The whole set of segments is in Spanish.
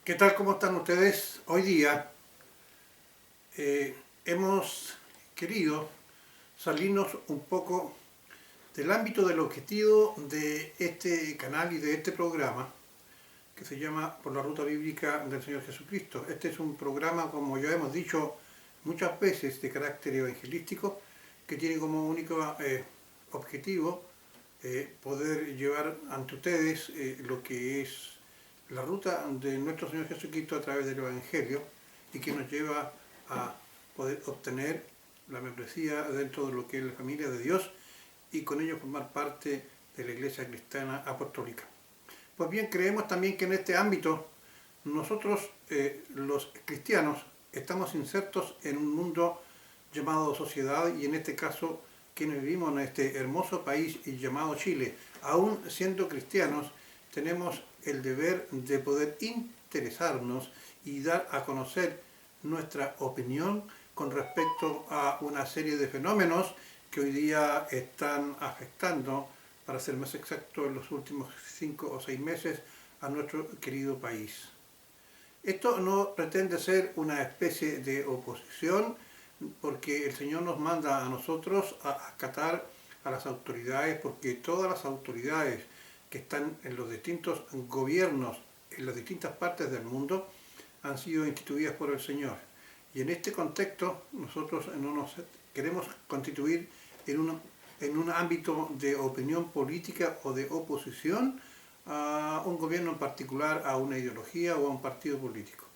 ¿Qué tal? ¿Cómo están ustedes? Hoy día hemos querido salirnos un poco del ámbito del objetivo de este canal y de este programa que se llama Por la Ruta Bíblica del Señor Jesucristo. Este es un programa, como ya hemos dicho muchas veces, de carácter evangelístico, que tiene como único objetivo poder llevar ante ustedes lo que es la ruta de nuestro Señor Jesucristo a través del Evangelio y que nos lleva a poder obtener la membresía dentro de lo que es la familia de Dios y con ello formar parte de la Iglesia Cristiana Apostólica. Pues bien, creemos también que en este ámbito nosotros, los cristianos, estamos insertos en un mundo llamado sociedad y en este caso quienes vivimos en este hermoso país llamado Chile, aún siendo cristianos, tenemos el deber de poder interesarnos y dar a conocer nuestra opinión con respecto a una serie de fenómenos que hoy día están afectando, para ser más exacto, en los últimos 5 o 6 meses a nuestro querido país. Esto no pretende ser una especie de oposición, porque el Señor nos manda a nosotros a acatar a las autoridades, porque todas las autoridades que están en los distintos gobiernos en las distintas partes del mundo han sido instituidas por el Señor. Y en este contexto nosotros no nos queremos constituir en un ámbito de opinión política o de oposición a un gobierno en particular, a una ideología o a un partido político.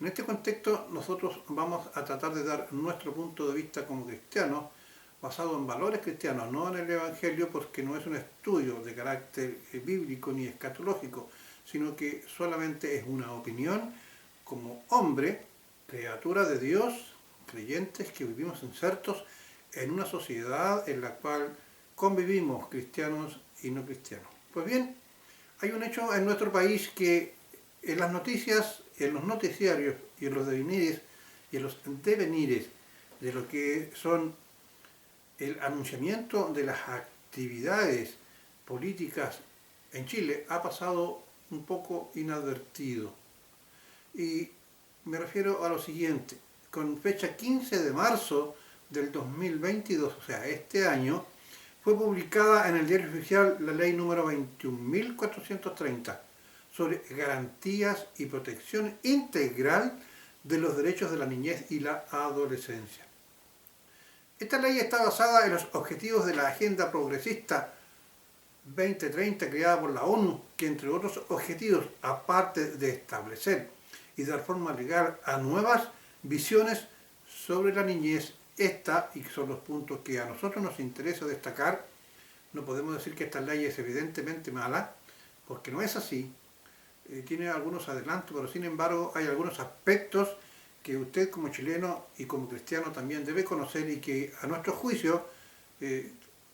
En este contexto nosotros vamos a tratar de dar nuestro punto de vista como cristianos, basado en valores cristianos, no en el Evangelio, porque no es un estudio de carácter bíblico ni escatológico, sino que solamente es una opinión como hombre, criatura de Dios, creyentes que vivimos insertos en una sociedad en la cual convivimos cristianos y no cristianos. Pues bien, hay un hecho en nuestro país que en las noticias, en los noticiarios y en los devenires y en los devenires de lo que son el anunciamiento de las actividades políticas en Chile ha pasado un poco inadvertido. Y me refiero a lo siguiente: con fecha 15 de marzo del 2022, o sea, este año, fue publicada en el Diario Oficial la ley número 21.430 sobre garantías y protección integral de los derechos de la niñez y la adolescencia. Esta ley está basada en los objetivos de la Agenda Progresista 2030 creada por la ONU, que entre otros objetivos, aparte de establecer y dar forma legal a nuevas visiones sobre la niñez, esta, y son los puntos que a nosotros nos interesa destacar, no podemos decir que esta ley es evidentemente mala, porque no es así, tiene algunos adelantos, pero sin embargo hay algunos aspectos que usted como chileno y como cristiano también debe conocer y que a nuestro juicio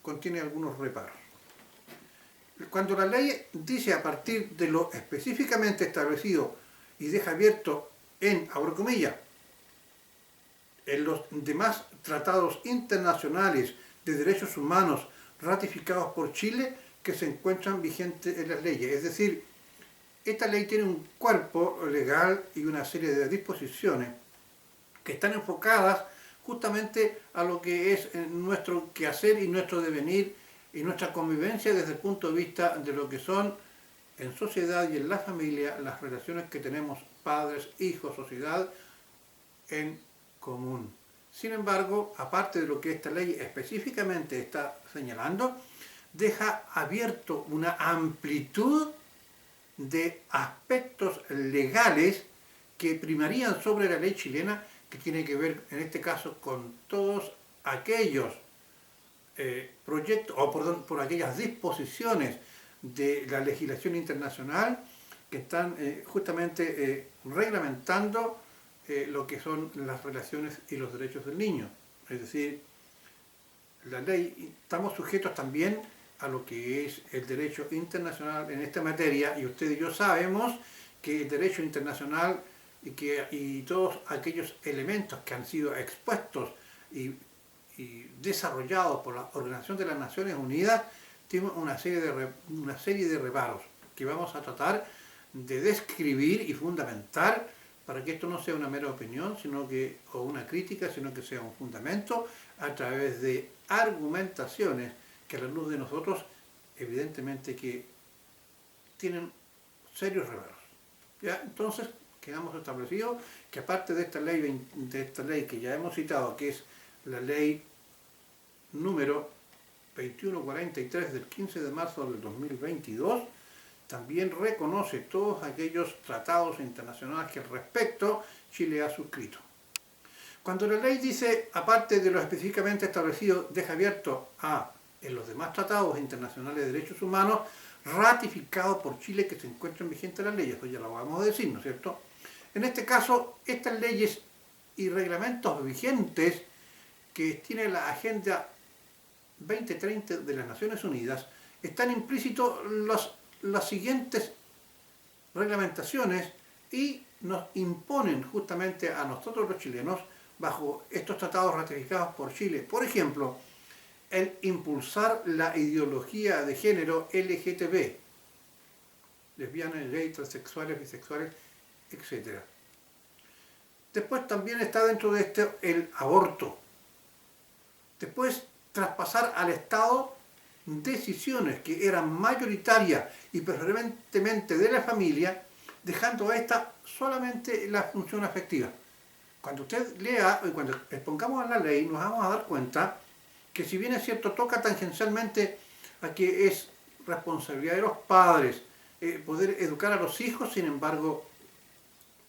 contiene algunos reparos. Cuando la ley dice a partir de lo específicamente establecido y deja abierto en, abro comillas, en los demás tratados internacionales de derechos humanos ratificados por Chile que se encuentran vigentes en las leyes. Es decir, esta ley tiene un cuerpo legal y una serie de disposiciones que están enfocadas justamente a lo que es nuestro quehacer y nuestro devenir y nuestra convivencia desde el punto de vista de lo que son en sociedad y en la familia las relaciones que tenemos padres, hijos, sociedad en común. Sin embargo, aparte de lo que esta ley específicamente está señalando, deja abierto una amplitud de aspectos legales que primarían sobre la ley chilena, que tiene que ver en este caso con todos aquellos proyectos, o por aquellas disposiciones de la legislación internacional que están justamente reglamentando lo que son las relaciones y los derechos del niño. Es decir, la ley, estamos sujetos también a lo que es el derecho internacional en esta materia, y usted y yo sabemos que el derecho internacional y todos aquellos elementos que han sido expuestos y desarrollados por la Organización de las Naciones Unidas tienen una serie de reparos que vamos a tratar de describir y fundamentar para que esto no sea una mera opinión, o una crítica, sino que sea un fundamento a través de argumentaciones que a la luz de nosotros, evidentemente que tienen serios reveros. ¿Ya? Entonces, quedamos establecidos que aparte de esta ley que ya hemos citado, que es la ley número 2143 del 15 de marzo del 2022, también reconoce todos aquellos tratados internacionales que al respecto Chile ha suscrito. Cuando la ley dice, aparte de lo específicamente establecido, deja abierto en los demás tratados internacionales de derechos humanos, ratificados por Chile que se encuentran vigentes las leyes, eso ya lo vamos a decir, ¿no es cierto? En este caso, estas leyes y reglamentos vigentes que tiene la Agenda 2030 de las Naciones Unidas, están implícitos las siguientes reglamentaciones y nos imponen justamente a nosotros los chilenos, bajo estos tratados ratificados por Chile, por ejemplo, el impulsar la ideología de género LGTB, lesbianas, gays, transexuales, bisexuales, etc. Después también está dentro de esto el aborto. Después, traspasar al Estado decisiones que eran mayoritarias y preferentemente de la familia, dejando a esta solamente la función afectiva. Cuando usted lea y cuando expongamos la ley, nos vamos a dar cuenta que, si bien es cierto, toca tangencialmente a que es responsabilidad de los padres poder educar a los hijos, sin embargo,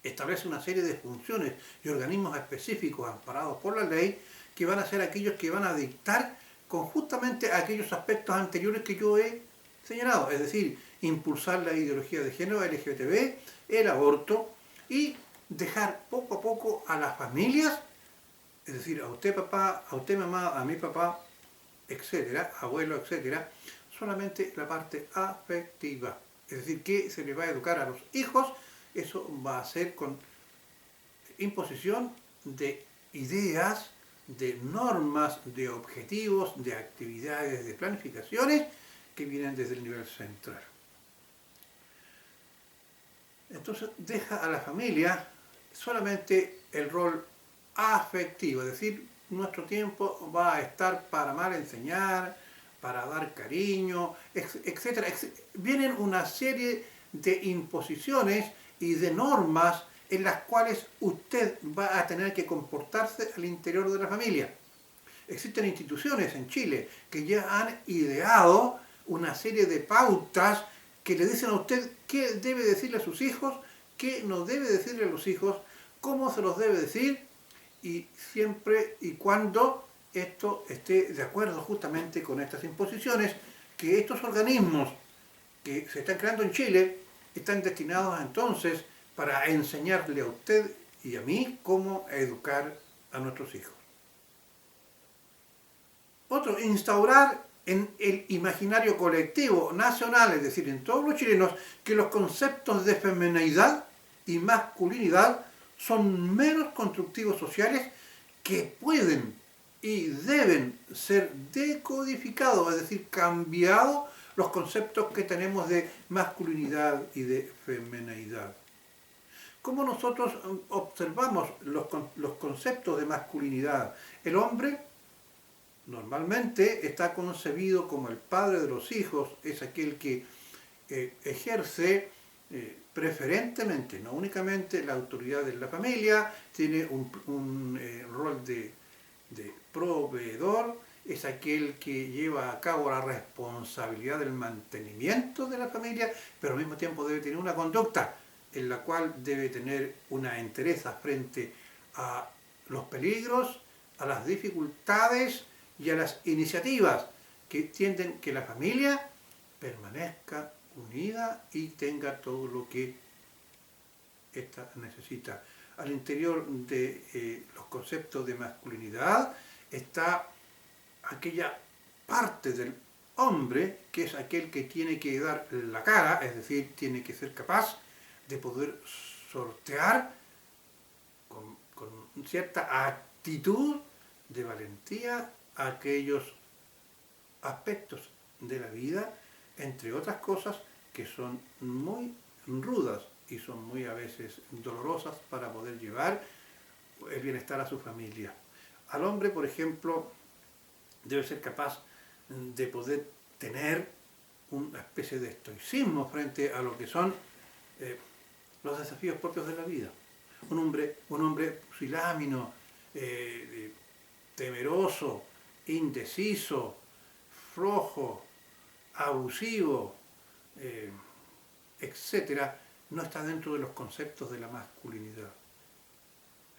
establece una serie de funciones y organismos específicos amparados por la ley que van a ser aquellos que van a dictar con justamente aquellos aspectos anteriores que yo he señalado, es decir, impulsar la ideología de género LGTB, el aborto y dejar poco a poco a las familias, es decir, a usted papá, a usted mamá, a mi papá, etcétera, abuelo, etcétera, solamente la parte afectiva, es decir, que se le va a educar a los hijos, eso va a ser con imposición de ideas, de normas, de objetivos, de actividades, de planificaciones que vienen desde el nivel central. Entonces deja a la familia solamente el rol afectivo, es decir, nuestro tiempo va a estar para mal enseñar, para dar cariño, etc. Vienen una serie de imposiciones y de normas en las cuales usted va a tener que comportarse al interior de la familia. Existen instituciones en Chile que ya han ideado una serie de pautas que le dicen a usted qué debe decirle a sus hijos, qué no debe decirle a los hijos, cómo se los debe decir, y siempre y cuando esto esté de acuerdo justamente con estas imposiciones, que estos organismos que se están creando en Chile están destinados entonces para enseñarle a usted y a mí cómo educar a nuestros hijos. Otro, instaurar en el imaginario colectivo nacional, es decir, en todos los chilenos, que los conceptos de femineidad y masculinidad son meros constructivos sociales que pueden y deben ser decodificados, es decir, cambiados los conceptos que tenemos de masculinidad y de femineidad. ¿Cómo nosotros observamos los conceptos de masculinidad? El hombre normalmente está concebido como el padre de los hijos, es aquel que ejerce preferentemente, no únicamente la autoridad de la familia, tiene un rol de proveedor, es aquel que lleva a cabo la responsabilidad del mantenimiento de la familia, pero al mismo tiempo debe tener una conducta en la cual debe tener una entereza frente a los peligros, a las dificultades y a las iniciativas que tienden que la familia permanezca unida y tenga todo lo que ésta necesita. Al interior de los conceptos de masculinidad está aquella parte del hombre que es aquel que tiene que dar la cara, es decir, tiene que ser capaz de poder sortear con cierta actitud de valentía aquellos aspectos de la vida, entre otras cosas, que son muy rudas y son muy a veces dolorosas para poder llevar el bienestar a su familia. Al hombre, por ejemplo, debe ser capaz de poder tener una especie de estoicismo frente a lo que son los desafíos propios de la vida. Un hombre pusilánime, temeroso, indeciso, flojo, abusivo, etcétera, no está dentro de los conceptos de la masculinidad.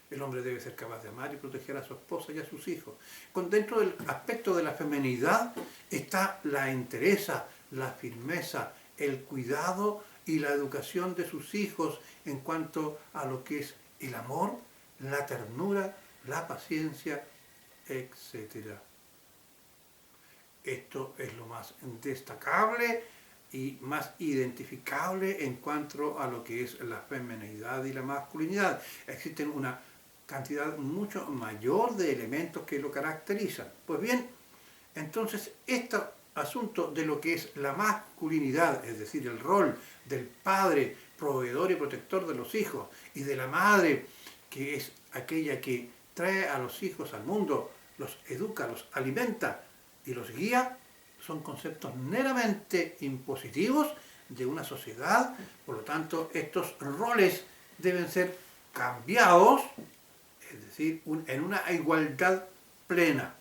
El hombre debe ser capaz de amar y proteger a su esposa y a sus hijos. Dentro del aspecto de la feminidad está la entereza, la firmeza, el cuidado y la educación de sus hijos en cuanto a lo que es el amor, la ternura, la paciencia, etcétera. Esto es lo más destacable y más identificable en cuanto a lo que es la feminidad y la masculinidad. Existen una cantidad mucho mayor de elementos que lo caracterizan. Pues bien, entonces este asunto de lo que es la masculinidad, es decir, el rol del padre proveedor y protector de los hijos y de la madre, que es aquella que trae a los hijos al mundo, los educa, los alimenta y los guía, son conceptos meramente impositivos de una sociedad. Por lo tanto, estos roles deben ser cambiados, es decir, en una igualdad plena.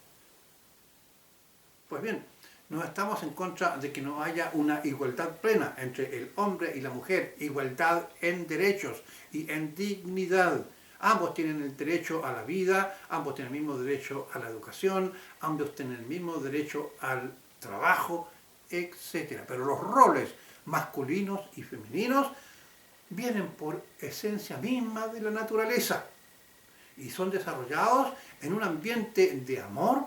Pues bien, no estamos en contra de que no haya una igualdad plena entre el hombre y la mujer, igualdad en derechos y en dignidad. Ambos tienen el derecho a la vida, ambos tienen el mismo derecho a la educación, ambos tienen el mismo derecho al trabajo, etc. Pero los roles masculinos y femeninos vienen por esencia misma de la naturaleza y son desarrollados en un ambiente de amor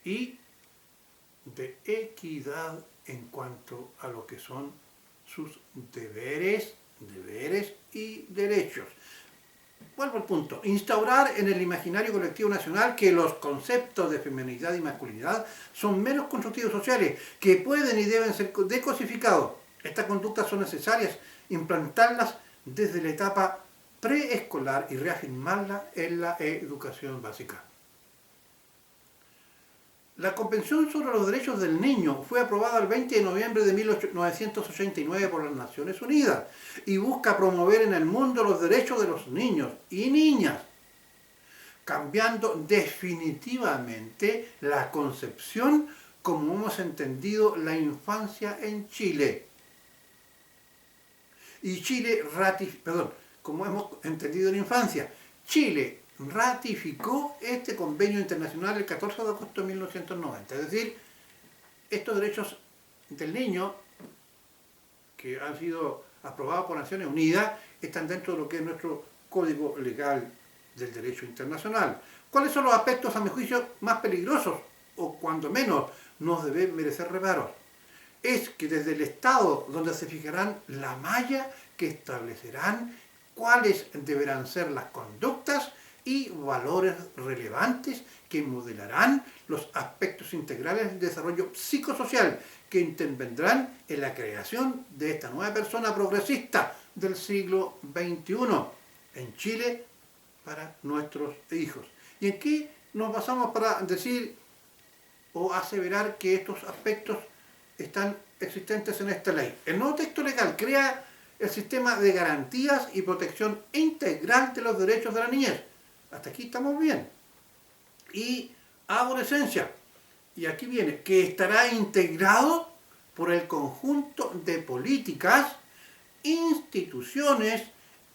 y de equidad en cuanto a lo que son sus deberes y derechos. Vuelvo al punto. Instaurar en el imaginario colectivo nacional que los conceptos de feminidad y masculinidad son meros constructivos sociales, que pueden y deben ser decosificados. Estas conductas son necesarias implantarlas desde la etapa preescolar y reafirmarlas en la educación básica. La Convención sobre los Derechos del Niño fue aprobada el 20 de noviembre de 1989 por las Naciones Unidas y busca promover en el mundo los derechos de los niños y niñas, cambiando definitivamente la concepción como hemos entendido la infancia en Chile. Y Chile como hemos entendido la infancia. Chile ratificó este convenio internacional el 14 de agosto de 1990. Es decir, estos derechos del niño que han sido aprobados por Naciones Unidas están dentro de lo que es nuestro Código Legal del Derecho Internacional. ¿Cuáles son los aspectos, a mi juicio, más peligrosos o cuando menos nos deben merecer reparos? Es que desde el Estado, donde se fijarán la malla que establecerán cuáles deberán ser las conductas y valores relevantes que modelarán los aspectos integrales del desarrollo psicosocial que intervendrán en la creación de esta nueva persona progresista del siglo XXI en Chile para nuestros hijos. ¿Y en qué nos basamos para decir o aseverar que estos aspectos están existentes en esta ley? El nuevo texto legal crea el sistema de garantías y protección integral de los derechos de la niñez. Hasta aquí estamos bien. Y adolescencia. Y aquí viene, que estará integrado por el conjunto de políticas, instituciones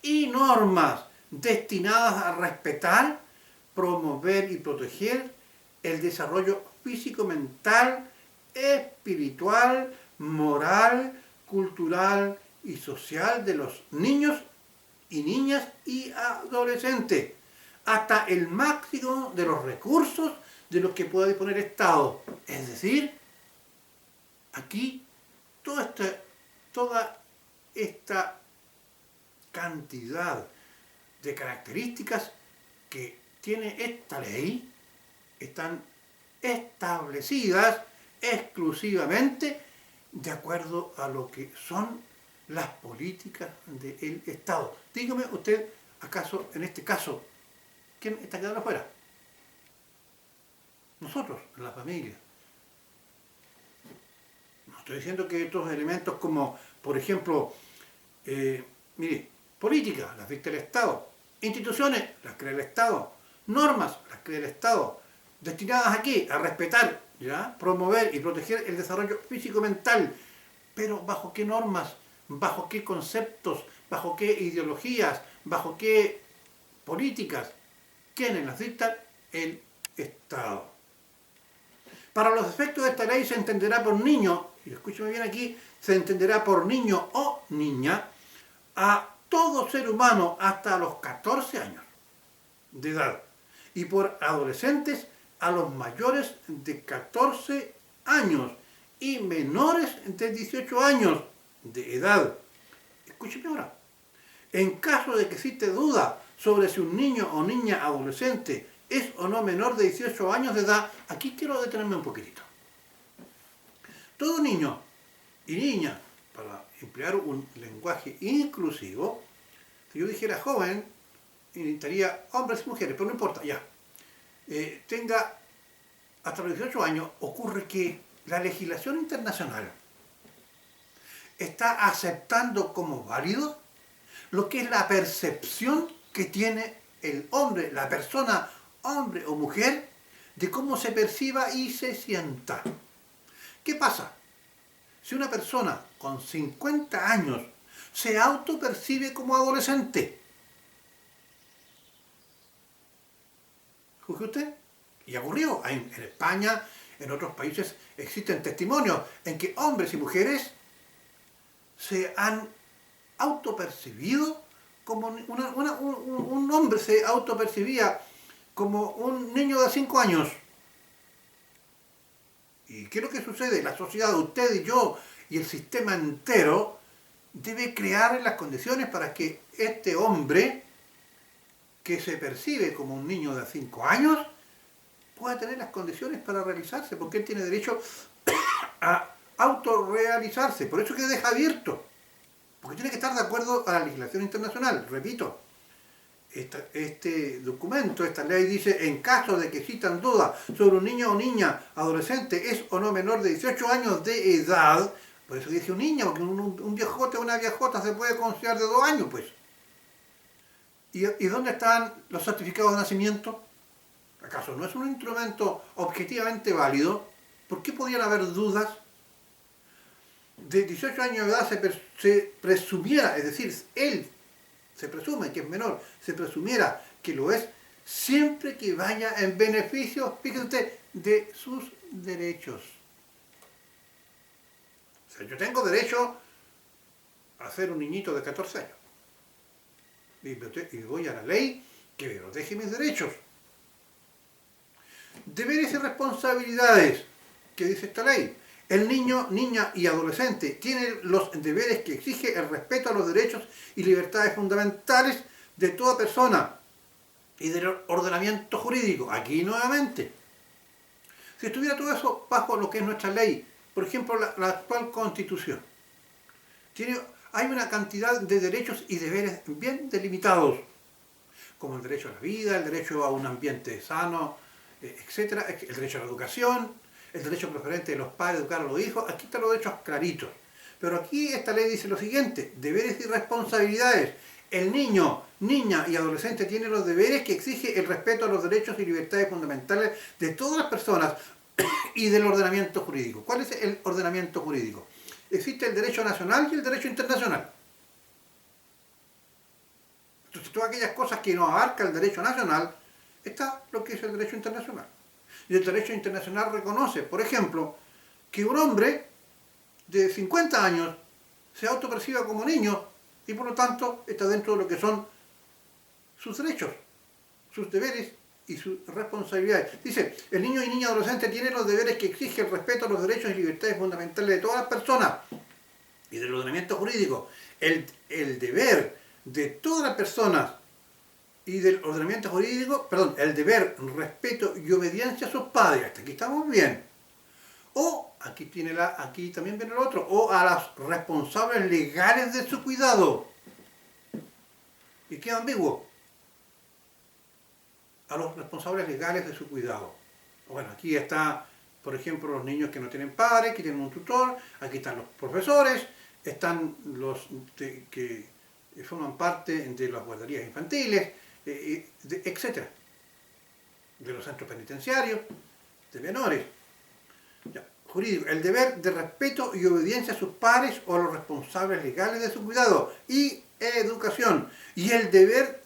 y normas destinadas a respetar, promover y proteger el desarrollo físico-mental, espiritual, moral, cultural y social de los niños y niñas y adolescentes, hasta el máximo de los recursos de los que pueda disponer el Estado. Es decir, aquí toda esta cantidad de características que tiene esta ley están establecidas exclusivamente de acuerdo a lo que son las políticas del Estado. Dígame usted, ¿acaso en este caso, quién está quedando afuera? Nosotros, la familia. No estoy diciendo que estos elementos como, por ejemplo, mire, política, las dicta el Estado, instituciones, las crea el Estado, normas, las crea el Estado, destinadas aquí a respetar, ¿ya? Promover y proteger el desarrollo físico-mental, pero ¿bajo qué normas? ¿Bajo qué conceptos? ¿Bajo qué ideologías? ¿Bajo qué políticas? ¿Quiénes las dictan? El Estado. Para los efectos de esta ley se entenderá por niño, y escúcheme bien aquí, se entenderá por niño o niña a todo ser humano hasta los 14 años de edad y por adolescentes a los mayores de 14 años y menores de 18 años de edad. Escúcheme ahora. En caso de que existe duda sobre si un niño o niña adolescente es o no menor de 18 años de edad, aquí quiero detenerme un poquitito. Todo niño y niña, para emplear un lenguaje inclusivo, si yo dijera joven, necesitaría hombres y mujeres, pero no importa, ya. Tenga hasta los 18 años, ocurre que la legislación internacional está aceptando como válido lo que es la percepción que tiene el hombre, la persona, hombre o mujer, de cómo se perciba y se sienta. ¿Qué pasa? Si una persona con 50 años se autopercibe como adolescente, ¿juzgue usted? Y ocurrió. En España, en otros países, existen testimonios en que hombres y mujeres se han autopercibido como un hombre se autopercibía como un niño de 5 años. ¿Y qué es lo que sucede? La sociedad, usted y yo y el sistema entero debe crear las condiciones para que este hombre que se percibe como un niño de 5 años pueda tener las condiciones para realizarse, porque él tiene derecho a autorrealizarse. Por eso que deja abierto, porque tiene que estar de acuerdo a la legislación internacional. Repito, este documento, esta ley dice, en caso de que existan dudas sobre un niño o niña adolescente es o no menor de 18 años de edad, por eso dije un niño, porque un viejote o una viejota se puede considerar de 2 años, pues. ¿Y dónde están los certificados de nacimiento? ¿Acaso no es un instrumento objetivamente válido? ¿Por qué podrían haber dudas? De 18 años de edad se presumiera, es decir, él se presume que es menor, se presumiera que lo es, siempre que vaya en beneficio, fíjese usted, de sus derechos. O sea, yo tengo derecho a ser un niñito de 14 años. Y voy a la ley que me protege mis derechos. Deberes y responsabilidades que dice esta ley. El niño, niña y adolescente tiene los deberes que exige el respeto a los derechos y libertades fundamentales de toda persona y del ordenamiento jurídico. Aquí nuevamente. Si estuviera todo eso bajo lo que es nuestra ley, por ejemplo la actual Constitución, hay una cantidad de derechos y deberes bien delimitados, como el derecho a la vida, el derecho a un ambiente sano, etcétera, el derecho a la educación, el derecho preferente de los padres a educar a los hijos. Aquí están los derechos claritos. Pero aquí esta ley dice lo siguiente: deberes y responsabilidades. El niño, niña y adolescente tiene los deberes que exige el respeto a los derechos y libertades fundamentales de todas las personas y del ordenamiento jurídico. ¿Cuál es el ordenamiento jurídico? Existe el derecho nacional y el derecho internacional. Entonces, todas aquellas cosas que no abarca el derecho nacional, está lo que es el derecho internacional. Y el derecho internacional reconoce, por ejemplo, que un hombre de 50 años se autoperciba como niño y por lo tanto está dentro de lo que son sus derechos, sus deberes y sus responsabilidades. Dice, el niño y niña adolescente tienen los deberes que exige el respeto a los derechos y libertades fundamentales de todas las personas y del ordenamiento jurídico. El deber de todas las personas y del ordenamiento jurídico, el deber, respeto y obediencia a sus padres. Hasta aquí estamos bien. O, aquí también viene el otro, o a los responsables legales de su cuidado. Y queda ambiguo. A los responsables legales de su cuidado. Bueno, aquí está, por ejemplo, los niños que no tienen padre, que tienen un tutor, aquí están los profesores, están los que forman parte de las guarderías infantiles, etc. De los centros penitenciarios, de menores. Ya. Jurídico, el deber de respeto y obediencia a sus padres o a los responsables legales de su cuidado. Y educación. Y el deber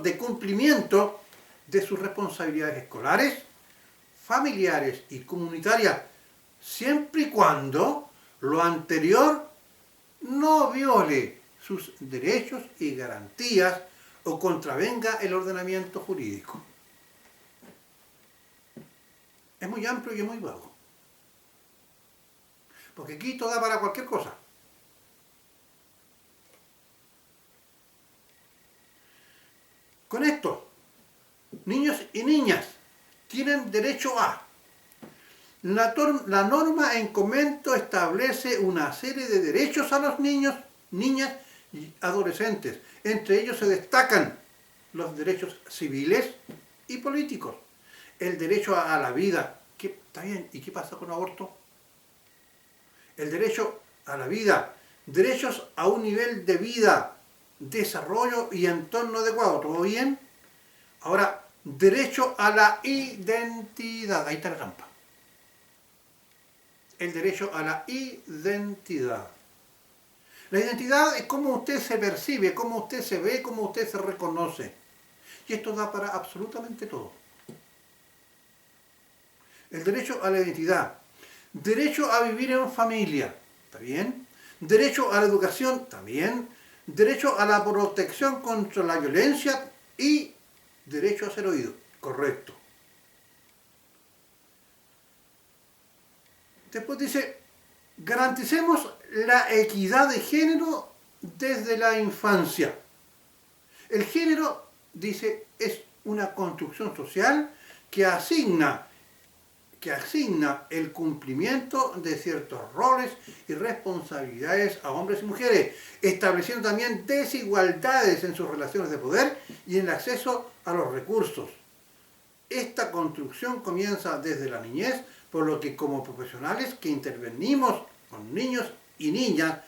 de cumplimiento de sus responsabilidades escolares, familiares y comunitarias, siempre y cuando lo anterior no viole sus derechos y garantías o contravenga el ordenamiento jurídico. Es muy amplio y es muy vago. Porque aquí todo da para cualquier cosa. Con esto, niños y niñas tienen derecho a... La norma en comento establece una serie de derechos a los niños, niñas y adolescentes. Entre ellos se destacan los derechos civiles y políticos. El derecho a la vida. ¿Está bien? ¿Y qué pasa con el aborto? El derecho a la vida. Derechos a un nivel de vida, desarrollo y entorno adecuado. ¿Todo bien? Ahora, derecho a la identidad. Ahí está la trampa. El derecho a la identidad. La identidad es cómo usted se percibe, cómo usted se ve, cómo usted se reconoce. Y esto da para absolutamente todo. El derecho a la identidad. Derecho a vivir en familia. ¿Está bien? Derecho a la educación. ¿También? Derecho a la protección contra la violencia y derecho a ser oído. Correcto. Después dice, garanticemos la equidad de género desde la infancia. El género, dice, es una construcción social que asigna el cumplimiento de ciertos roles y responsabilidades a hombres y mujeres, estableciendo también desigualdades en sus relaciones de poder y en el acceso a los recursos. Esta construcción comienza desde la niñez, por lo que como profesionales que intervenimos con niños y niñas,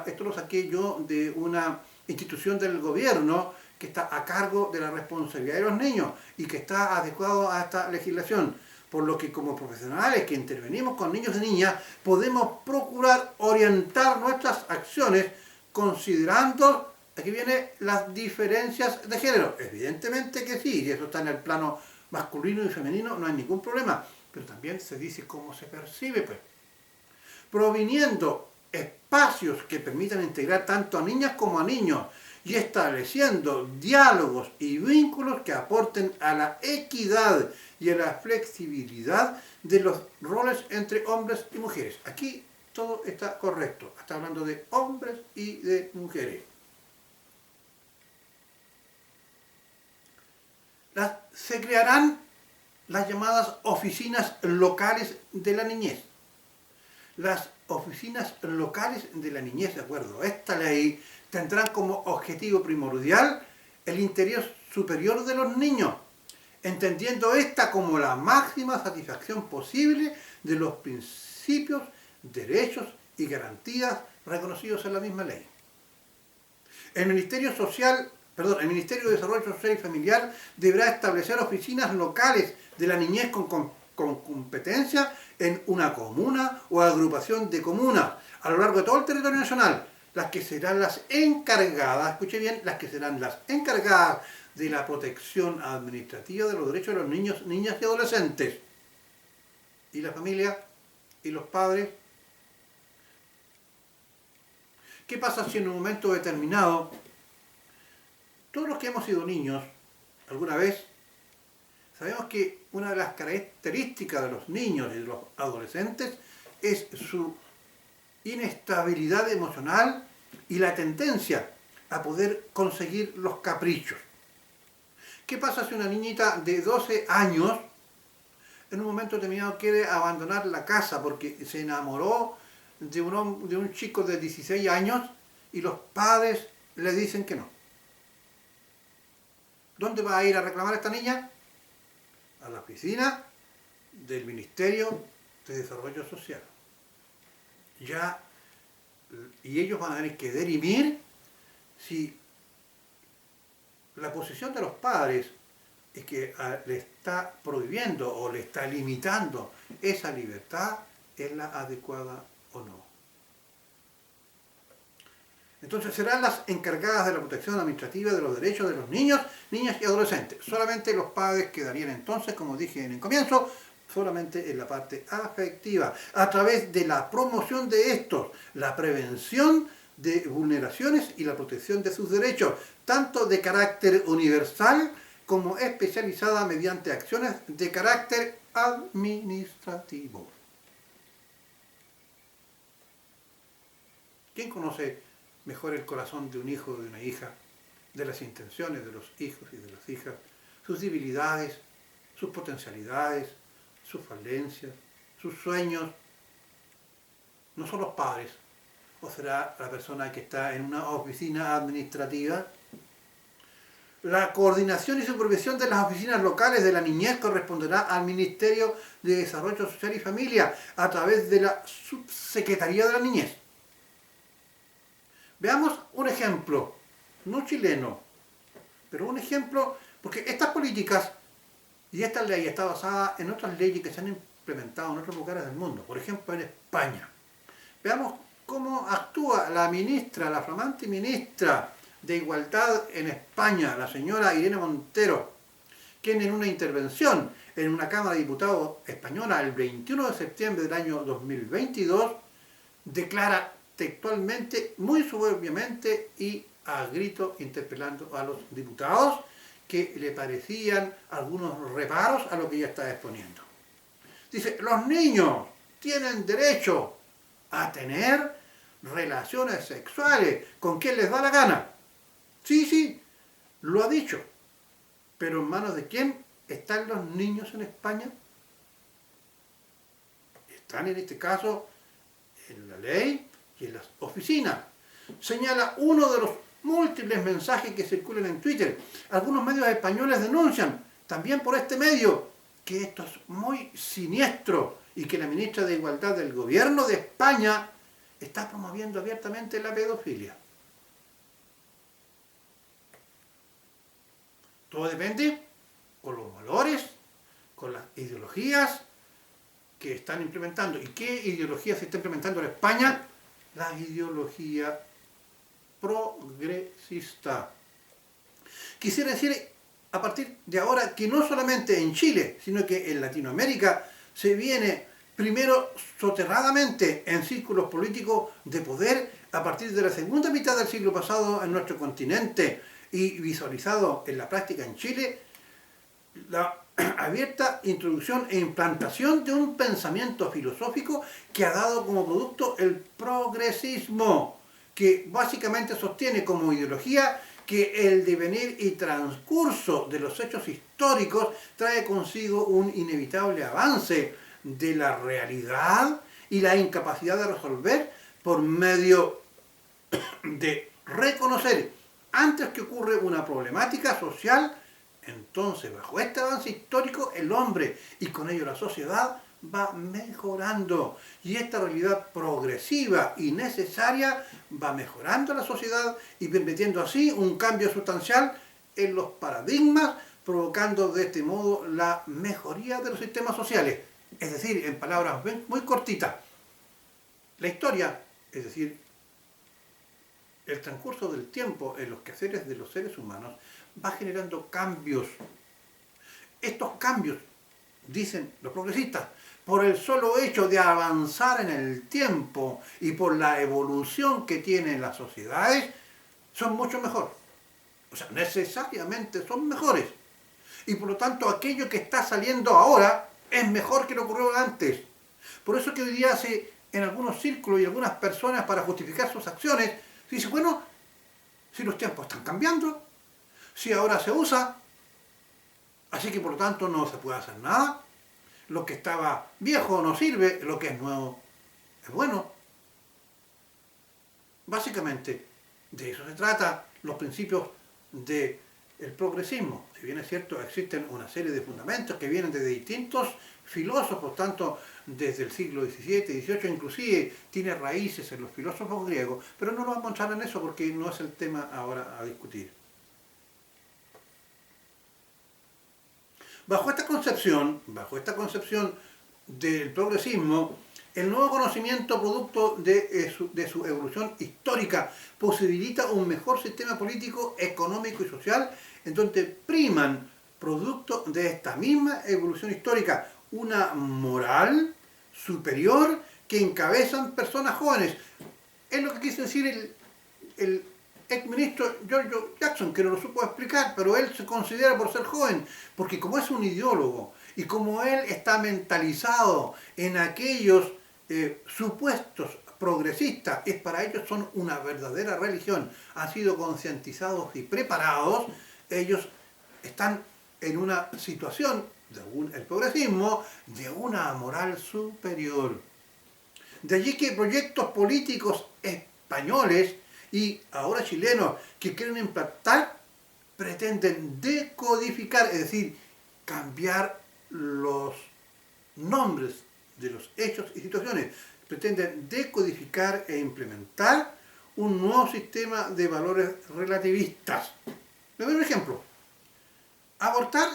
esto lo saqué yo de una institución del gobierno que está a cargo de la responsabilidad de los niños y que está adecuado a esta legislación. Por lo que como profesionales que intervenimos con niños y niñas, podemos procurar orientar nuestras acciones considerando, aquí viene, las diferencias de género. Evidentemente que sí, y eso está en el plano masculino y femenino, no hay ningún problema. Pero también se dice cómo se percibe, pues. Proviniendo espacios que permitan integrar tanto a niñas como a niños y estableciendo diálogos y vínculos que aporten a la equidad y a la flexibilidad de los roles entre hombres y mujeres. Aquí todo está correcto. Está hablando de hombres y de mujeres. Se crearán las llamadas oficinas locales de la niñez. Las oficinas locales de la niñez, de acuerdo a esta ley, tendrán como objetivo primordial el interés superior de los niños, entendiendo esta como la máxima satisfacción posible de los principios, derechos y garantías reconocidos en la misma ley. El Ministerio de Desarrollo Social y Familiar deberá establecer oficinas locales de la niñez con competencia en una comuna o agrupación de comunas a lo largo de todo el territorio nacional, las que serán las encargadas, escuche bien, las que serán las encargadas de la protección administrativa de los derechos de los niños, niñas y adolescentes. Y la familia y los padres. ¿Qué pasa si en un momento determinado, todos los que hemos sido niños alguna vez, sabemos que una de las características de los niños y de los adolescentes es su inestabilidad emocional y la tendencia a poder conseguir los caprichos. ¿Qué pasa si una niñita de 12 años en un momento determinado quiere abandonar la casa porque se enamoró de un chico de 16 años y los padres le dicen que no. ¿Dónde va a ir a reclamar esta niña? A la oficina del Ministerio de Desarrollo Social. Y ellos van a tener que dirimir si la posición de los padres es que le está prohibiendo o le está limitando esa libertad, es la adecuada o no. Entonces serán las encargadas de la protección administrativa de los derechos de los niños, niñas y adolescentes. Solamente los padres quedarían entonces, como dije en el comienzo, solamente en la parte afectiva, a través de la promoción de estos, la prevención de vulneraciones y la protección de sus derechos, tanto de carácter universal como especializada mediante acciones de carácter administrativo. ¿Quién conoce mejor el corazón de un hijo o de una hija, de las intenciones de los hijos y de las hijas, sus debilidades, sus potencialidades, sus falencias, sus sueños? ¿No son los padres? ¿O será la persona que está en una oficina administrativa? La coordinación y supervisión de las oficinas locales de la niñez corresponderá al Ministerio de Desarrollo Social y Familia a través de la Subsecretaría de la Niñez. Veamos un ejemplo, no chileno, pero un ejemplo, porque estas políticas y esta ley está basada en otras leyes que se han implementado en otros lugares del mundo, por ejemplo en España. Veamos cómo actúa la ministra, la flamante ministra de Igualdad en España, la señora Irene Montero, quien en una intervención en una Cámara de Diputados española el 21 de septiembre del año 2022 declara textualmente, muy soberbiamente y a grito interpelando a los diputados que le parecían algunos reparos a lo que ella está exponiendo. Dice, los niños tienen derecho a tener relaciones sexuales con quien les da la gana. Sí, lo ha dicho. Pero ¿en manos de quién están los niños en España? Están en este caso en la ley y en las oficinas. Señala uno de los múltiples mensajes que circulan en Twitter. Algunos medios españoles denuncian, también por este medio, que esto es muy siniestro y que la ministra de Igualdad del Gobierno de España está promoviendo abiertamente la pedofilia. Todo depende con los valores, con las ideologías que están implementando. ¿Y qué ideología se está implementando en España? La ideología progresista. Quisiera decir a partir de ahora que no solamente en Chile, sino que en Latinoamérica se viene primero soterradamente en círculos políticos de poder a partir de la segunda mitad del siglo pasado en nuestro continente y visualizado en la práctica en Chile, la abierta introducción e implantación de un pensamiento filosófico que ha dado como producto el progresismo, que básicamente sostiene como ideología que el devenir y transcurso de los hechos históricos trae consigo un inevitable avance de la realidad y la incapacidad de resolver por medio de reconocer antes que ocurre una problemática social. Entonces, bajo este avance histórico, el hombre y con ello la sociedad va mejorando. Y esta realidad progresiva y necesaria va mejorando la sociedad y permitiendo así un cambio sustancial en los paradigmas, provocando de este modo la mejoría de los sistemas sociales. Es decir, en palabras muy cortitas, la historia, es decir, el transcurso del tiempo en los quehaceres de los seres humanos va generando cambios. Estos cambios, dicen los progresistas, por el solo hecho de avanzar en el tiempo y por la evolución que tienen las sociedades, son mucho mejor. O sea, necesariamente son mejores. Y por lo tanto, aquello que está saliendo ahora es mejor que lo ocurrió antes. Por eso que hoy día en algunos círculos y algunas personas, para justificar sus acciones, se dice, bueno, si los tiempos están cambiando, si ahora se usa, así que por lo tanto no se puede hacer nada. lo que estaba viejo no sirve, lo que es nuevo es bueno. Básicamente, de eso se trata los principios del progresismo. Si bien es cierto, existen una serie de fundamentos que vienen de distintos filósofos, tanto desde el siglo XVII, XVIII, inclusive tiene raíces en los filósofos griegos, pero no nos vamos a entrar en eso porque no es el tema ahora a discutir. Bajo esta concepción del progresismo, el nuevo conocimiento producto de su evolución histórica posibilita un mejor sistema político, económico y social en donde priman, producto de esta misma evolución histórica, una moral superior que encabezan personas jóvenes. Es lo que quiso decir el exministro George Jackson, que no lo supo explicar, pero él se considera por ser joven, porque como es un ideólogo y como él está mentalizado en aquellos supuestos progresistas, es para ellos son una verdadera religión, han sido concientizados y preparados, ellos están en una situación, según el progresismo, de una moral superior. De allí que proyectos políticos españoles y ahora chilenos que quieren implantar pretenden decodificar, es decir, cambiar los nombres de los hechos y situaciones, pretenden decodificar e implementar un nuevo sistema de valores relativistas. Le doy un ejemplo. Abortar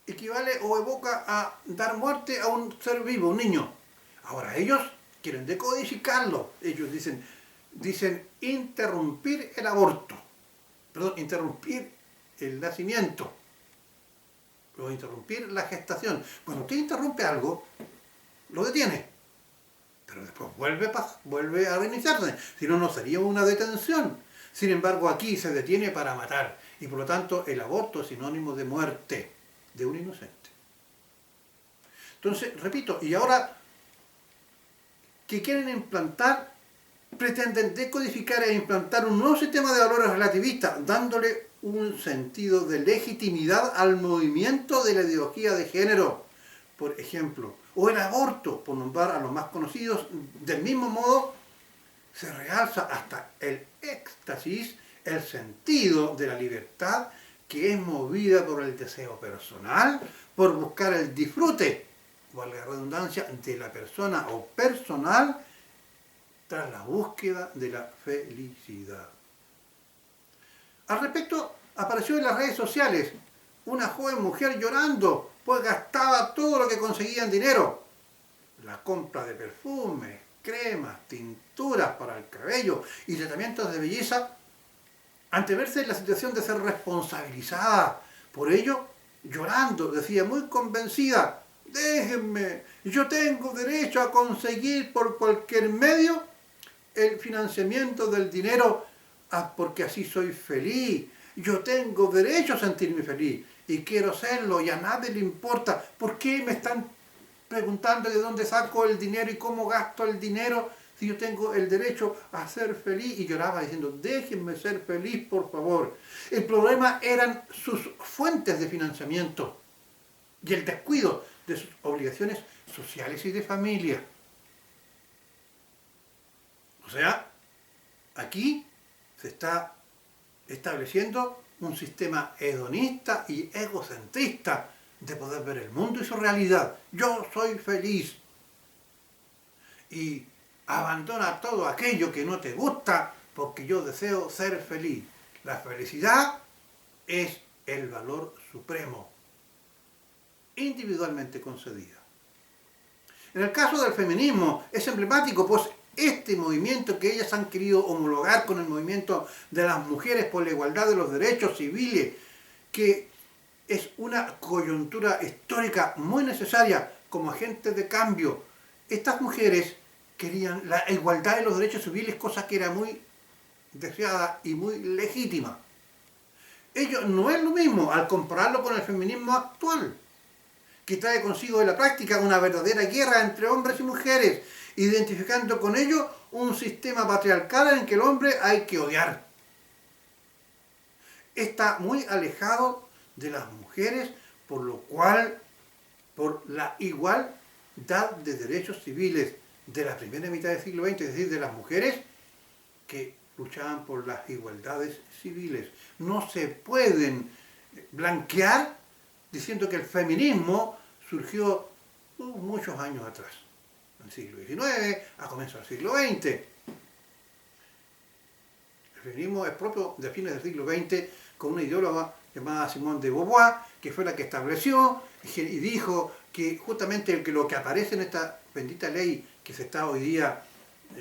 equivale o evoca a dar muerte a un ser vivo, un niño. Ahora ellos quieren decodificarlo. Ellos dicen interrumpir el aborto, interrumpir el nacimiento, o interrumpir la gestación. Cuando usted interrumpe algo, lo detiene, pero después vuelve a reiniciarse, si no, no sería una detención. Sin embargo, aquí se detiene para matar, y por lo tanto el aborto es sinónimo de muerte de un inocente. Entonces, repito, y ahora que quieren implantar, pretenden decodificar e implantar un nuevo sistema de valores relativistas, dándole un sentido de legitimidad al movimiento de la ideología de género, por ejemplo, o el aborto, por nombrar a los más conocidos. Del mismo modo, se realza hasta el éxtasis el sentido de la libertad que es movida por el deseo personal, por buscar el disfrute, valga la redundancia, de la persona o personal tras la búsqueda de la felicidad. Al respecto, apareció en las redes sociales una joven mujer llorando, pues gastaba todo lo que conseguía en dinero. La compra de perfumes, cremas, tinturas para el cabello y tratamientos de belleza, ante verse en la situación de ser responsabilizada por ello, llorando, decía muy convencida: déjenme, yo tengo derecho a conseguir por cualquier medio el financiamiento del dinero, porque así soy feliz. Yo tengo derecho a sentirme feliz y quiero serlo y a nadie le importa. ¿Por qué me están preguntando de dónde saco el dinero y cómo gasto el dinero si yo tengo el derecho a ser feliz? Y lloraba diciendo: déjenme ser feliz, por favor. El problema eran sus fuentes de financiamiento y el descuido de sus obligaciones sociales y de familia. O sea, aquí se está estableciendo un sistema hedonista y egocentrista de poder ver el mundo y su realidad. Yo soy feliz. Y abandona todo aquello que no te gusta porque yo deseo ser feliz. La felicidad es el valor supremo, individualmente concedida. En el caso del feminismo es emblemático, pues este movimiento que ellas han querido homologar con el movimiento de las mujeres por la igualdad de los derechos civiles, que es una coyuntura histórica muy necesaria como agentes de cambio. Estas mujeres querían la igualdad de los derechos civiles, cosa que era muy deseada y muy legítima. Ello no es lo mismo al compararlo con el feminismo actual, que trae consigo en la práctica una verdadera guerra entre hombres y mujeres, identificando con ello un sistema patriarcal en que el hombre hay que odiar. Está muy alejado de las mujeres, por lo cual por la igualdad de derechos civiles de la primera mitad del siglo XX, es decir, de las mujeres que luchaban por las igualdades civiles. No se pueden blanquear diciendo que el feminismo surgió muchos años atrás, en el siglo XIX, a comienzos del siglo XX. El feminismo es propio de fines del siglo XX, con una ideóloga llamada Simone de Beauvoir, que fue la que estableció y dijo que justamente lo que aparece en esta bendita ley que se está hoy día,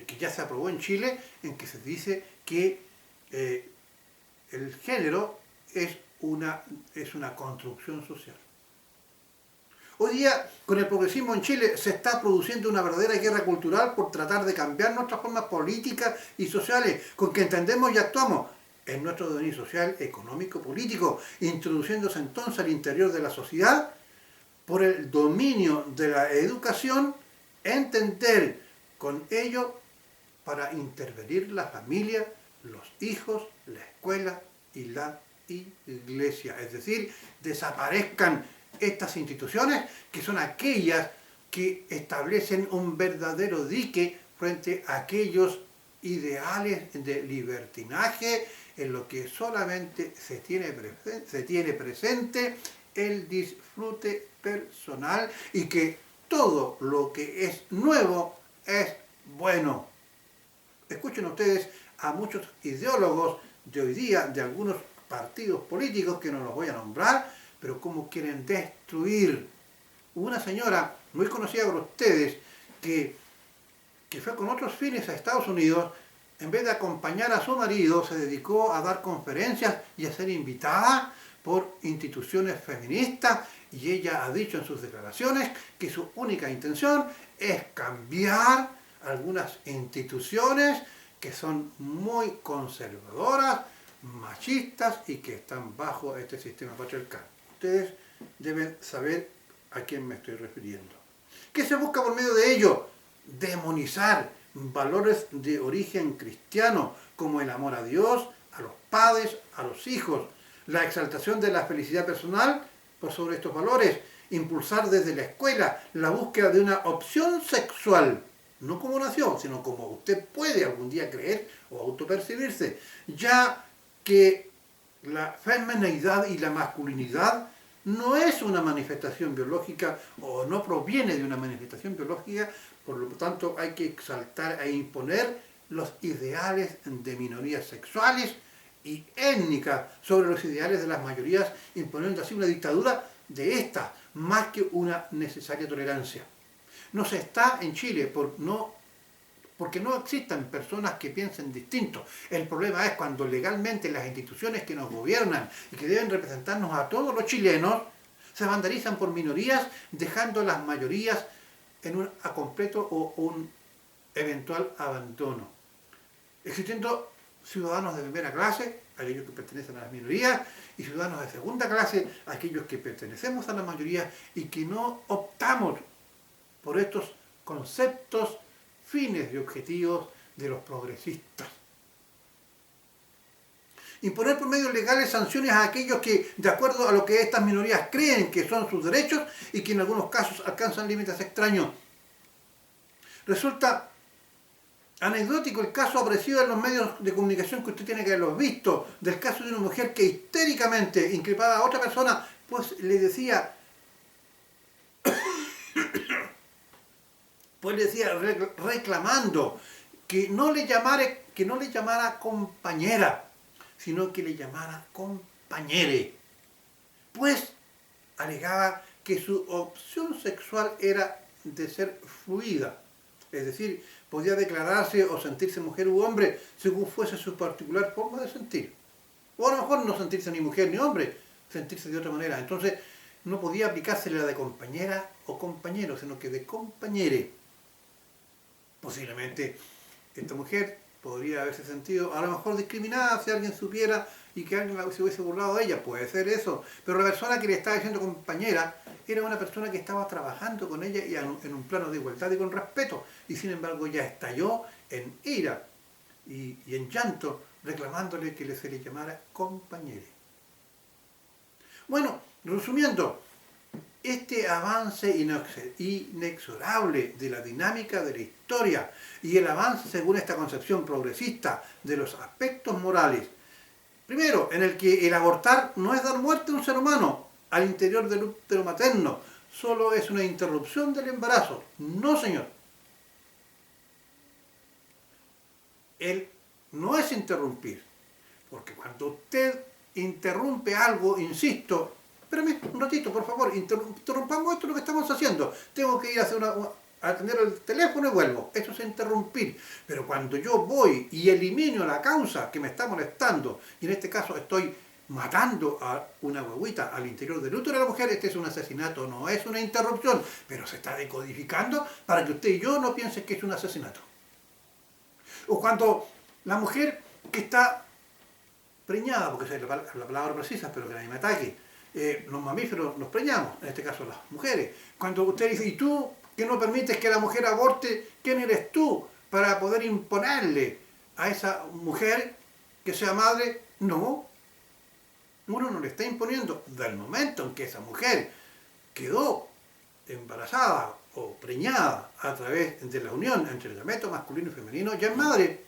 que ya se aprobó en Chile, en que se dice que el género es una construcción social. Hoy día, con el progresismo en Chile, se está produciendo una verdadera guerra cultural por tratar de cambiar nuestras formas políticas y sociales, con que entendemos y actuamos en nuestro devenir social, económico, político, introduciéndose entonces al interior de la sociedad por el dominio de la educación, entender con ello para intervenir la familia, los hijos, la escuela y la iglesia. Es decir, desaparezcan estas instituciones que son aquellas que establecen un verdadero dique frente a aquellos ideales de libertinaje en lo que solamente se tiene presente el disfrute personal y que todo lo que es nuevo es bueno. Escuchen ustedes a muchos ideólogos de hoy día, de algunos partidos políticos que no los voy a nombrar, pero cómo quieren destruir. Hubo una señora muy conocida por ustedes que fue con otros fines a Estados Unidos, en vez de acompañar a su marido, se dedicó a dar conferencias y a ser invitada por instituciones feministas, y ella ha dicho en sus declaraciones que su única intención es cambiar algunas instituciones que son muy conservadoras, machistas y que están bajo este sistema patriarcal. Ustedes deben saber a quién me estoy refiriendo. ¿Qué se busca por medio de ello? Demonizar valores de origen cristiano como el amor a Dios, a los padres, a los hijos, la exaltación de la felicidad personal por sobre estos valores, impulsar desde la escuela la búsqueda de una opción sexual, no como nació, sino como usted puede algún día creer o autopercibirse, ya que la femineidad y la masculinidad no es una manifestación biológica o no proviene de una manifestación biológica, por lo tanto hay que exaltar e imponer los ideales de minorías sexuales y étnicas sobre los ideales de las mayorías, imponiendo así una dictadura de estas, más que una necesaria tolerancia. No se está en Chile porque no existan personas que piensen distinto. El problema es cuando legalmente las instituciones que nos gobiernan y que deben representarnos a todos los chilenos se vandalizan por minorías, dejando a las mayorías en un completo o un eventual abandono. Existiendo ciudadanos de primera clase, aquellos que pertenecen a las minorías, y ciudadanos de segunda clase, aquellos que pertenecemos a la mayoría y que no optamos por estos conceptos, fines y objetivos de los progresistas. Imponer por medios legales sanciones a aquellos que, de acuerdo a lo que estas minorías creen que son sus derechos y que en algunos casos alcanzan límites extraños. Resulta anecdótico el caso aparecido en los medios de comunicación que usted tiene que haberlo visto, del caso de una mujer que histéricamente increpaba a otra persona, pues le decía reclamando que no le llamara compañera, sino que le llamara compañere. Pues alegaba que su opción sexual era de ser fluida, es decir, podía declararse o sentirse mujer u hombre según fuese su particular forma de sentir. O a lo mejor no sentirse ni mujer ni hombre, sentirse de otra manera. Entonces no podía aplicársele la de compañera o compañero, sino que de compañere. Posiblemente esta mujer podría haberse sentido a lo mejor discriminada si alguien supiera y que alguien se hubiese burlado de ella, puede ser eso, pero la persona que le estaba diciendo compañera era una persona que estaba trabajando con ella y en un plano de igualdad y con respeto, y sin embargo ya estalló en ira y en llanto reclamándole que se le llamara compañere. Bueno, resumiendo, este avance inexorable de la dinámica de la historia y el avance según esta concepción progresista de los aspectos morales, primero, en el que el abortar no es dar muerte a un ser humano al interior del útero materno, solo es una interrupción del embarazo. No, señor. Él no es interrumpir, porque cuando usted interrumpe algo, insisto, espérame un ratito, por favor, interrumpamos esto lo que estamos haciendo. Tengo que ir a atender el teléfono y vuelvo. Eso es interrumpir. Pero cuando yo voy y elimino la causa que me está molestando, y en este caso estoy matando a una guaguita al interior del útero de la mujer, este es un asesinato, no es una interrupción, pero se está decodificando para que usted y yo no piensen que es un asesinato. O cuando la mujer que está preñada, porque esa es la palabra precisa, pero que nadie me ataque, los mamíferos nos preñamos, en este caso las mujeres. Cuando usted dice, ¿y tú que no permites que la mujer aborte? ¿Quién eres tú para poder imponerle a esa mujer que sea madre? No, uno no le está imponiendo. Del momento en que esa mujer quedó embarazada o preñada a través de la unión entre el gameto masculino y femenino, ya es madre.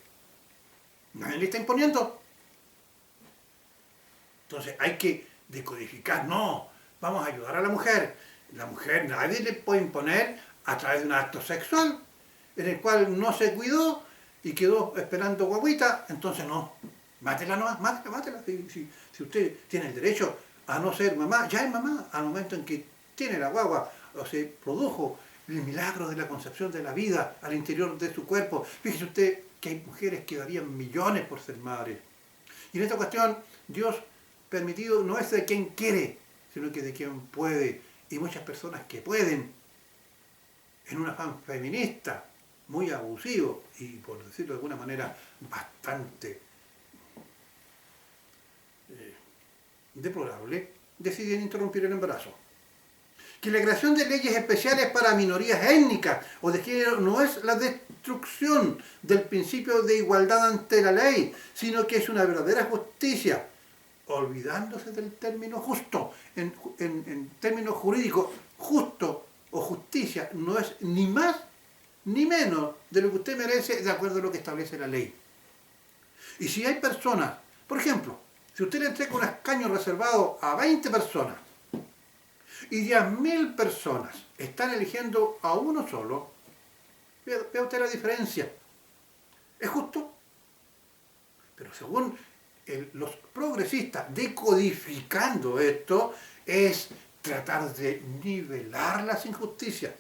Nadie le está imponiendo. Entonces hay que decodificar, no, vamos a ayudar a la mujer. La mujer nadie le puede imponer a través de un acto sexual en el cual no se cuidó y quedó esperando guaguita, entonces no, mátela nomás, mátela. Si usted tiene el derecho a no ser mamá, ya es mamá al momento en que tiene la guagua, o se produjo el milagro de la concepción de la vida al interior de su cuerpo. Fíjese usted que hay mujeres que darían millones por ser madres. Y en esta cuestión, Dios permitido no es de quien quiere, sino que de quien puede. Y muchas personas que pueden, en un afán feminista, muy abusivo y, por decirlo de alguna manera, bastante deplorable, deciden interrumpir el embarazo. Que la creación de leyes especiales para minorías étnicas o de género no es la destrucción del principio de igualdad ante la ley, sino que es una verdadera justicia, olvidándose del término justo. En términos jurídicos, justo o justicia no es ni más ni menos de lo que usted merece de acuerdo a lo que establece la ley. Y si hay personas, por ejemplo, si usted le entrega un escaño reservado a 20 personas y 10.000 personas están eligiendo a uno solo, vea usted la diferencia. ¿Es justo? Pero según los progresistas, decodificando esto, es tratar de nivelar las injusticias.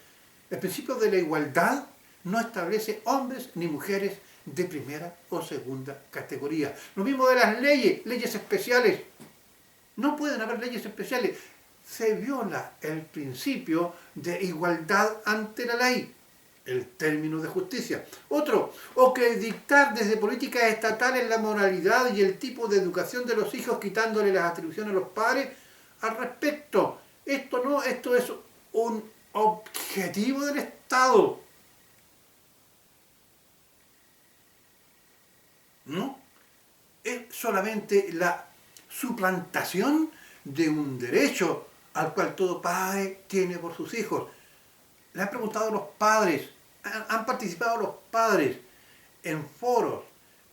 El principio de la igualdad no establece hombres ni mujeres de primera o segunda categoría. Lo mismo de las leyes especiales. No pueden haber leyes especiales. Se viola el principio de igualdad ante la ley, el término de justicia. Otro, o que dictar desde políticas estatales la moralidad y el tipo de educación de los hijos, quitándole las atribuciones a los padres al respecto. Esto no, esto es un objetivo del Estado. ¿No? Es solamente la suplantación de un derecho al cual todo padre tiene por sus hijos. Le han preguntado a los padres, han participado los padres en foros,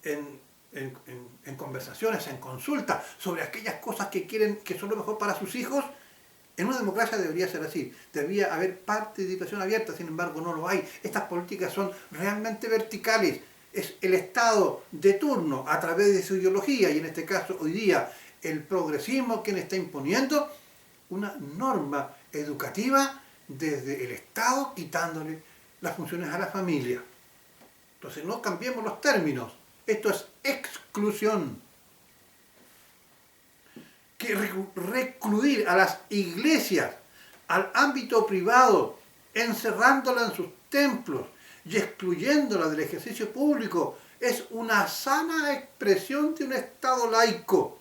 en conversaciones, en consultas sobre aquellas cosas que quieren, que son lo mejor para sus hijos. En una democracia debería ser así, debería haber participación abierta, sin embargo no lo hay. Estas políticas son realmente verticales. Es el Estado de turno, a través de su ideología, y en este caso hoy día el progresismo, quien está imponiendo una norma educativa desde el Estado, quitándole las funciones a la familia. Entonces no cambiemos los términos, esto es exclusión. Que recluir a las iglesias al ámbito privado, encerrándolas en sus templos y excluyéndolas del ejercicio público, es una sana expresión de un Estado laico.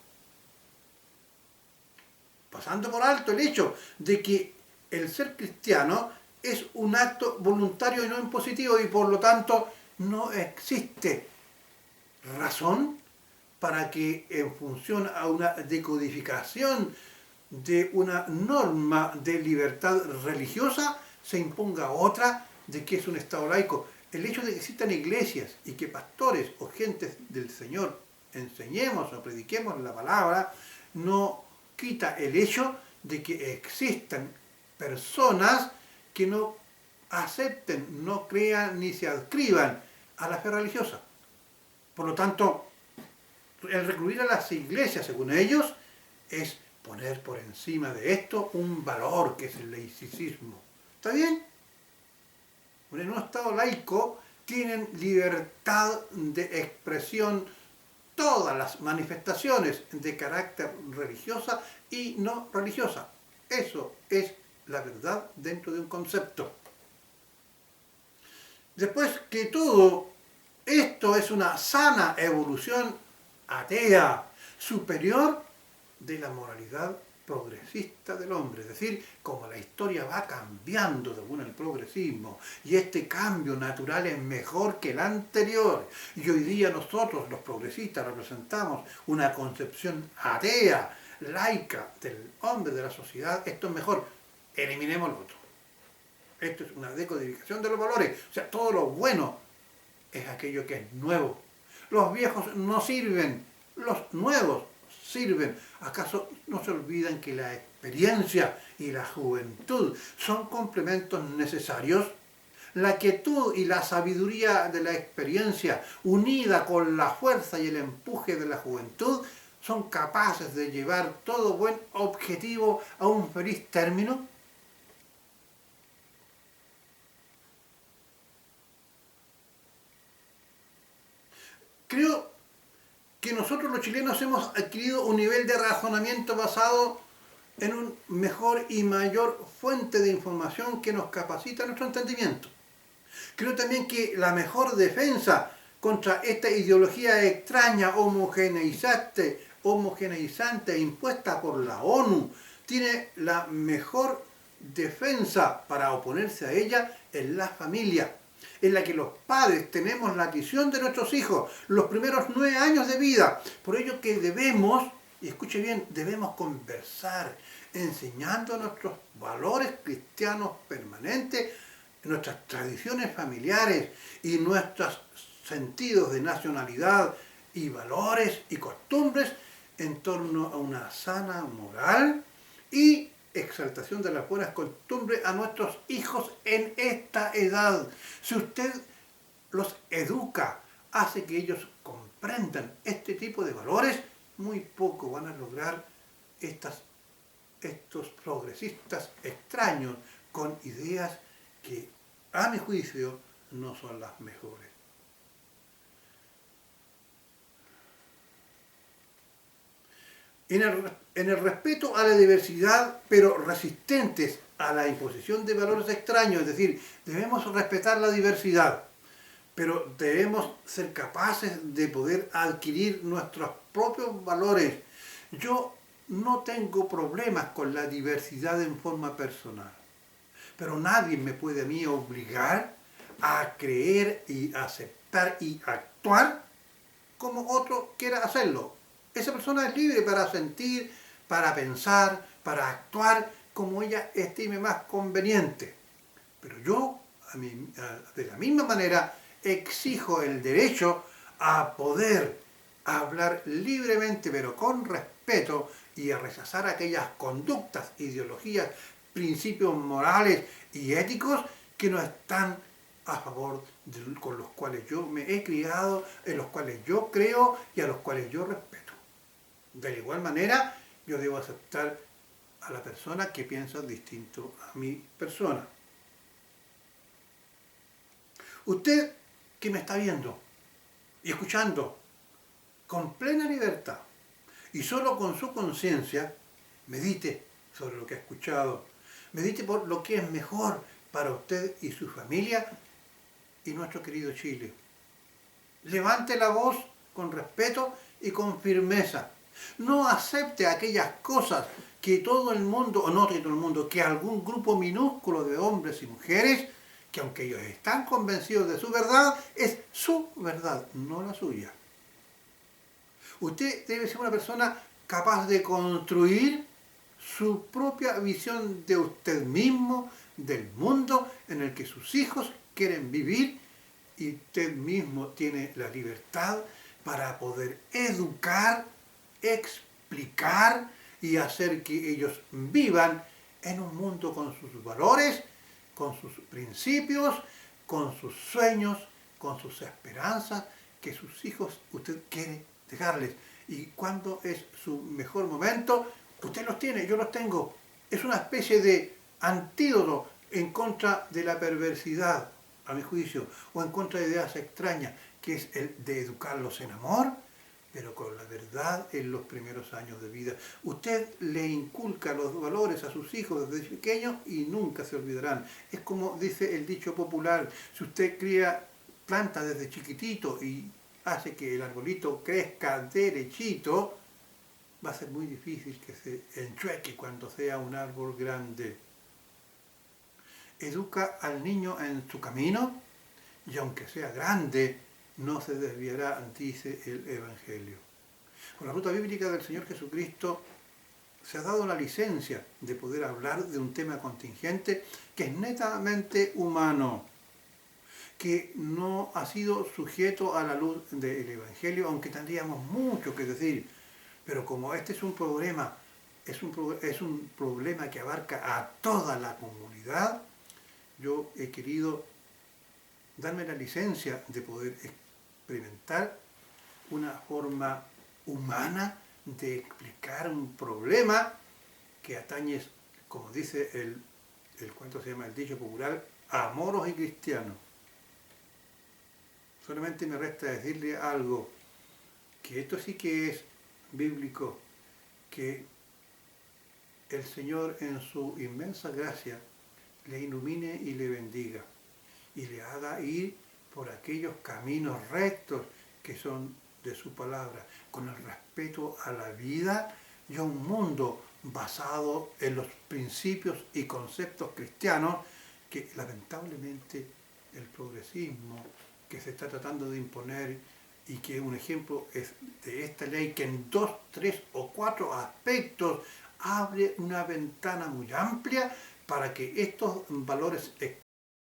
Pasando por alto el hecho de que el ser cristiano es un acto voluntario y no impositivo, y por lo tanto no existe razón para que, en función a una decodificación de una norma de libertad religiosa se imponga otra de que es un Estado laico. El hecho de que existan iglesias y que pastores o gentes del Señor enseñemos o prediquemos la palabra no quita el hecho de que existan personas que no acepten, no crean ni se adscriban a la fe religiosa. Por lo tanto, el recurrir a las iglesias, según ellos, es poner por encima de esto un valor que es el laicismo. ¿Está bien? En un Estado laico tienen libertad de expresión todas las manifestaciones de carácter religiosa y no religiosa. Eso es la verdad dentro de un concepto. Después que todo esto es una sana evolución atea, superior de la moralidad progresista del hombre. Es decir, como la historia va cambiando según el progresismo y este cambio natural es mejor que el anterior, y hoy día nosotros los progresistas representamos una concepción atea, laica del hombre, de la sociedad, esto es mejor, eliminemos lo otro. Esto es una decodificación de los valores, o sea, todo lo bueno es aquello que es nuevo. Los viejos no sirven, los nuevos sirven. ¿Acaso no se olvidan que la experiencia y la juventud son complementos necesarios? La quietud y la sabiduría de la experiencia, unida con la fuerza y el empuje de la juventud, son capaces de llevar todo buen objetivo a un feliz término. Creo que nosotros los chilenos hemos adquirido un nivel de razonamiento basado en una mejor y mayor fuente de información que nos capacita nuestro entendimiento. Creo también que la mejor defensa contra esta ideología extraña, homogeneizante impuesta por la ONU, tiene la mejor defensa para oponerse a ella en la familia, en la que los padres tenemos la visión de nuestros hijos, los primeros 9 años de vida. Por ello que debemos, y escuche bien, debemos conversar, enseñando nuestros valores cristianos permanentes, nuestras tradiciones familiares y nuestros sentidos de nacionalidad y valores y costumbres en torno a una sana moral y exaltación de las buenas costumbres a nuestros hijos en esta edad. Si usted los educa, hace que ellos comprendan este tipo de valores, muy poco van a lograr estos progresistas extraños con ideas que, a mi juicio, no son las mejores. En el respeto a la diversidad, pero resistentes a la imposición de valores extraños, es decir, debemos respetar la diversidad, pero debemos ser capaces de poder adquirir nuestros propios valores. Yo no tengo problemas con la diversidad en forma personal, pero nadie me puede a mí obligar a creer y aceptar y actuar como otro quiera hacerlo. Esa persona es libre para sentir, para pensar, para actuar como ella estime más conveniente. Pero yo, de la misma manera, exijo el derecho a poder hablar libremente, pero con respeto, y a rechazar aquellas conductas, ideologías, principios morales y éticos que no están a favor con los cuales yo me he criado, en los cuales yo creo y a los cuales yo respeto. De igual manera, yo debo aceptar a la persona que piensa distinto a mi persona. Usted que me está viendo y escuchando con plena libertad y solo con su conciencia, medite sobre lo que ha escuchado, medite por lo que es mejor para usted y su familia y nuestro querido Chile. Levante la voz con respeto y con firmeza. No acepte aquellas cosas que todo el mundo, o no todo el mundo, que algún grupo minúsculo de hombres y mujeres, que aunque ellos están convencidos de su verdad, es su verdad, no la suya. Usted debe ser una persona capaz de construir su propia visión de usted mismo, del mundo en el que sus hijos quieren vivir, y usted mismo tiene la libertad para poder educar, explicar y hacer que ellos vivan en un mundo con sus valores, con sus principios, con sus sueños, con sus esperanzas, que sus hijos usted quiere dejarles. Y cuando es su mejor momento, usted los tiene, yo los tengo. Es una especie de antídoto en contra de la perversidad, a mi juicio, o en contra de ideas extrañas, que es el de educarlos en amor, pero con la verdad en los primeros años de vida. Usted le inculca los valores a sus hijos desde pequeños y nunca se olvidarán. Es como dice el dicho popular, si usted cría plantas desde chiquitito y hace que el arbolito crezca derechito, va a ser muy difícil que se enchueque cuando sea un árbol grande. Educa al niño en su camino y aunque sea grande, no se desviará, dice el Evangelio. Con la ruta bíblica del Señor Jesucristo se ha dado la licencia de poder hablar de un tema contingente que es netamente humano, que no ha sido sujeto a la luz del Evangelio, aunque tendríamos mucho que decir. Pero como este es un problema, es un problema que abarca a toda la comunidad, yo he querido darme la licencia de poder experimentar una forma humana de explicar un problema que atañe, como dice el cuento, se llama el dicho popular, a moros y cristianos. Solamente me resta decirle algo, que esto sí que es bíblico, que el Señor en su inmensa gracia le ilumine y le bendiga y le haga ir por aquellos caminos rectos que son de su palabra, con el respeto a la vida y a un mundo basado en los principios y conceptos cristianos que lamentablemente el progresismo que se está tratando de imponer, y que un ejemplo es de esta ley que en 2, 3 o 4 aspectos abre una ventana muy amplia para que estos valores